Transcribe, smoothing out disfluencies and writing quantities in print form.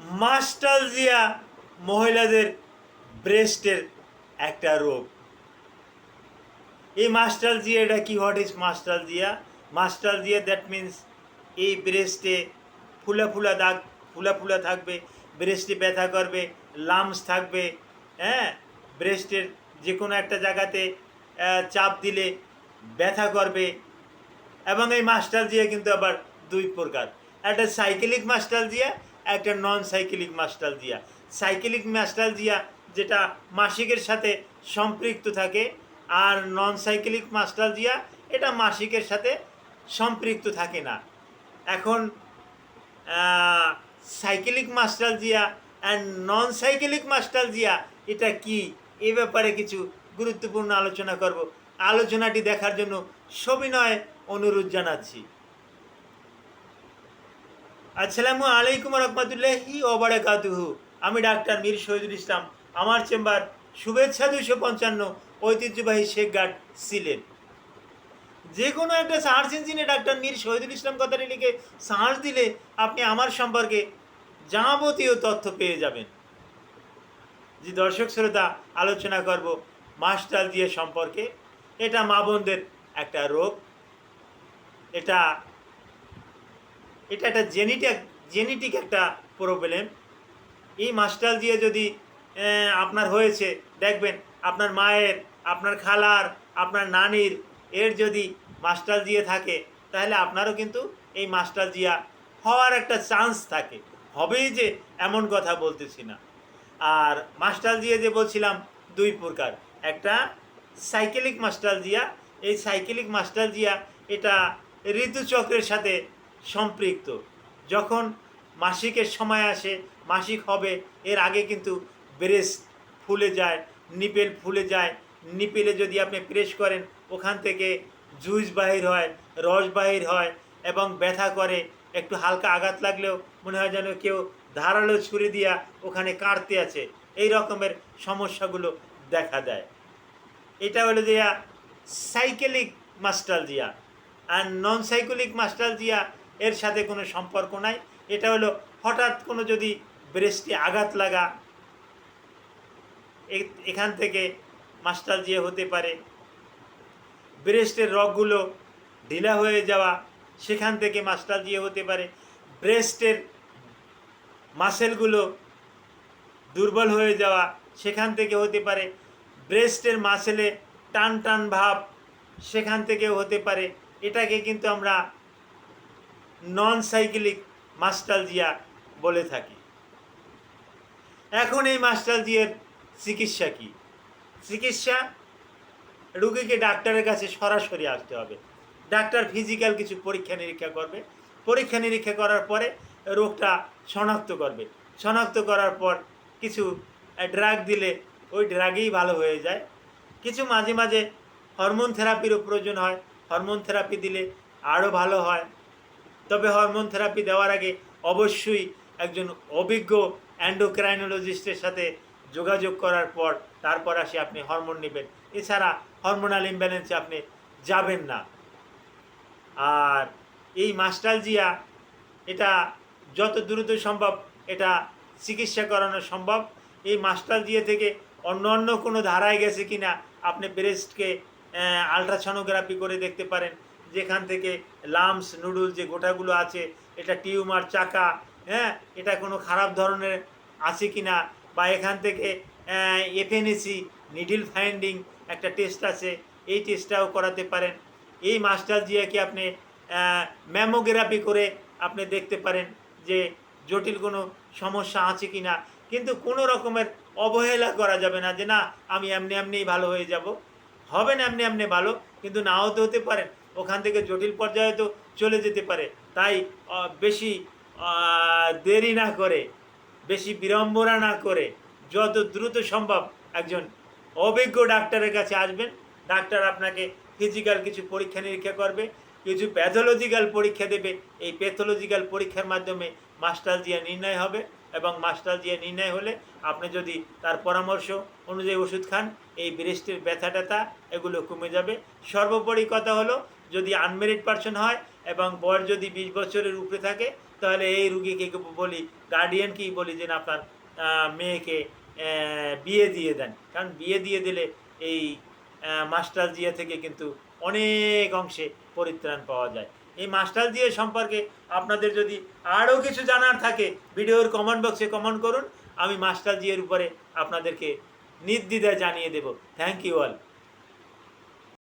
মাস্টালজিয়া মহিলাদের ব্রেস্টের একটা রোগ। এই মাস্টালজিয়া এটা কি? What is mastalgia? Mastalgia that means এই ব্রেস্টে ফুলা ফুলা দাগ, ফুলা ফুলা থাকবে, ব্রেস্টে ব্যথা করবে, লামস থাকবে, হ্যাঁ, ব্রেস্টের যে কোনো একটা জায়গাতে চাপ দিলে ব্যথা করবে। এবং এই মাস্টালজিয়া কিন্তু আবার দুই প্রকার, একটা সাইকেলিক মাস্টালজিয়া, একটা নন সাইকেলিক মাস্টালজিয়া। সাইকেলিক মাস্টালজিয়া যেটা মাসিকের সাথে সম্পৃক্ত থাকে, আর নন সাইকেলিক মাস্টালজিয়া এটা মাসিকের সাথে সম্পৃক্ত থাকে না। এখন সাইকেলিক মাস্টালজিয়া অ্যান্ড নন সাইকেলিক মাস্টালজিয়া এটা কি, এ ব্যাপারে কিছু গুরুত্বপূর্ণ আলোচনা করব। আলোচনাটি দেখার জন্য সবিনয় অনুরোধ জানাচ্ছি। আসসালামু আলাইকুম রহমতুল্লাহি ওবারাকাতুহু। আমি ডাক্তার মীর শহীদুল ইসলাম। আমার চেম্বার শুভেচ্ছা 255, ঐতিহ্যবাহী শেখঘাট, সিলেট। যে কোনো একটা সার্চ ইঞ্জিনে ডাক্তার মীর শহীদুল ইসলাম কথাটি লিখে সার্চ দিলে আপনি আমার সম্পর্কে যাবতীয় তথ্য পেয়ে যাবেন। যে দর্শক শ্রোতা, আলোচনা করব মাস্টালজিয়া সম্পর্কে। এটা মা বোনদের একটা রোগ। এটা একটা জেনেটিক একটা প্রবলেম। এই মাস্টালজিয়া যদি আপনার হয়েছে, দেখবেন আপনার মায়ের, আপনার খালার, আপনার নানির এর যদি মাস্টালজিয়া থাকে, তাহলে আপনারও কিন্তু এই মাস্টালজিয়া হওয়ার একটা চান্স থাকে। হবেই যে এমন কথা বলতেছি না। আর মাস্টালজিয়া যে বলছিলাম দুই প্রকার, একটা সাইকেলিক মাস্টালজিয়া। এই সাইকেলিক মাস্টালজিয়া এটা ঋতুচক্রের সাথে সম্পৃক্ত। যখন মাসিকের সময় আসে, মাসিক হবে, এর আগে কিন্তু ব্রেস্ট ফুলে যায়, নিপেল ফুলে যায়। নিপেলে যদি আপনি প্রেস করেন, ওখান থেকে জুস বাহির হয়, রস বাহির হয় এবং ব্যথা করে। একটু হালকা আঘাত লাগলেও মনে হয় যেন কেউ ধারালো ছুরি দিয়া ওখানে কাটতে আছে। এই রকমের সমস্যাগুলো দেখা দেয়। এটা হলো যে সাইকেলিক মাস্টালজিয়া। আর নন সাইকেলিক মাস্টালজিয়া এর সাথে কোনো সম্পর্ক নাই। এটা হলো হঠাৎ কোনো যদি ব্রেস্টে আঘাত লাগা, এখান থেকে মাস্টালজিয়া হতে পারে। ব্রেস্টের রগগুলো ঢিলা হয়ে যাওয়া, সেখান থেকে মাস্টালজিয়া হতে পারে। ব্রেস্টের মাসেলগুলো দুর্বল হয়ে যাওয়া, সেখান থেকে হতে পারে। ব্রেস্টের মাসেলে টান টান ভাব, সেখান থেকেও হতে পারে। এটাকে কিন্তু আমরা নন সাইকেলিক মাস্টালজিয়া বলে থাকি। এখন এই মাস্টালজিয়ার চিকিৎসা কি? চিকিৎসা, রুগীকে ডাক্তারের কাছে সরাসরি আসতে হবে। ডাক্তার ফিজিক্যাল কিছু পরীক্ষা নিরীক্ষা করবে। পরীক্ষা নিরীক্ষা করার পরে রোগটা শনাক্ত করবে। শনাক্ত করার পর কিছু ড্রাগ দিলে ওই ড্রাগেই ভালো হয়ে যায়। কিছু মাঝে মাঝে হরমোন থেরাপিরও প্রয়োজন হয়। হরমোন থেরাপি দিলে আরও ভালো হয়। তবে হরমোন থেরাপি দেওয়ার আগে অবশ্যই একজন অভিজ্ঞ অ্যান্ডোক্রাইনোলজিস্টের সাথে যোগাযোগ করার পর তারপর আসে আপনি হরমোন নেবেন। এছাড়া হরমোনাল ইমব্যালেন্সে আপনি যাবেন না। আর এই মাস্টালজিয়া এটা যত দ্রুত সম্ভব এটা চিকিৎসা করানো সম্ভব। এই মাস্টালজিয়া থেকে অন্য কোনো ধারায় গেছে কি না আপনি ব্রেস্টকে আলট্রাসনোগ্রাফি করে দেখতে পারেন। যেখান থেকে লামস, নুডলস যে গোটাগুলো আছে, এটা টিউমার, চাকা, হ্যাঁ, এটা কোনো খারাপ ধরনের আছে কি না, বা এখান থেকে এফএনএসি নিডল ফাইন্ডিং একটা টেস্ট আছে, এই টেস্টটাও করাতে পারেন। এই মাস্টালজিয়াকে আপনি ম্যামোগ্রাফি করে আপনি দেখতে পারেন যে জটিল কোনো সমস্যা আছে কি না। কিন্তু কোনো রকমের অবহেলা করা যাবে না যে না আমি এমনিই ভালো হয়ে যাব। হবেন এমনি ভালো, কিন্তু নাও তো হতে পারেন। ওখান থেকে জটিল পর্যায়ে তো চলে যেতে পারে। তাই বেশি দেরি না করে, বেশি বিড়ম্বনা না করে যত দ্রুত সম্ভব একজন অভিজ্ঞ ডাক্তারের কাছে আসবেন। ডাক্তার আপনাকে ফিজিক্যাল কিছু পরীক্ষা নিরীক্ষা করবে, কিছু প্যাথোলজিক্যাল পরীক্ষা দেবে। এই প্যাথোলজিক্যাল পরীক্ষার মাধ্যমে মাস্টালজিয়া নির্ণয় হবে এবং মাস্টালজিয়া নির্ণয় হলে আপনি যদি তার পরামর্শ অনুযায়ী ওষুধ খান, এই ব্রেস্টের ব্যথা ট্যাথা এগুলো কমে যাবে। সর্বোপরি কথা হলো, যদি আনমেরিড পার্সন হয় এবং বয়স যদি 20 বছরের উপরে থাকে, তাহলে এই রুগীকে বলি, গার্ডিয়ানকেই বলি যে না আপনার মেয়েকে বিয়ে দিয়ে দেন। কারণ বিয়ে দিয়ে দিলে এই মাস্টালজিয়া থেকে কিন্তু অনেক অংশে পরিত্রাণ পাওয়া যায়। এই মাস্টালজিয়া সম্পর্কে আপনাদের যদি আরও কিছু জানার থাকে ভিডিওর কমেন্ট বক্সে কমেন্ট করুন, আমি মাস্টালজিয়ার উপরে আপনাদেরকে নির্দ্বিধায় জানিয়ে দেব। Thank you all.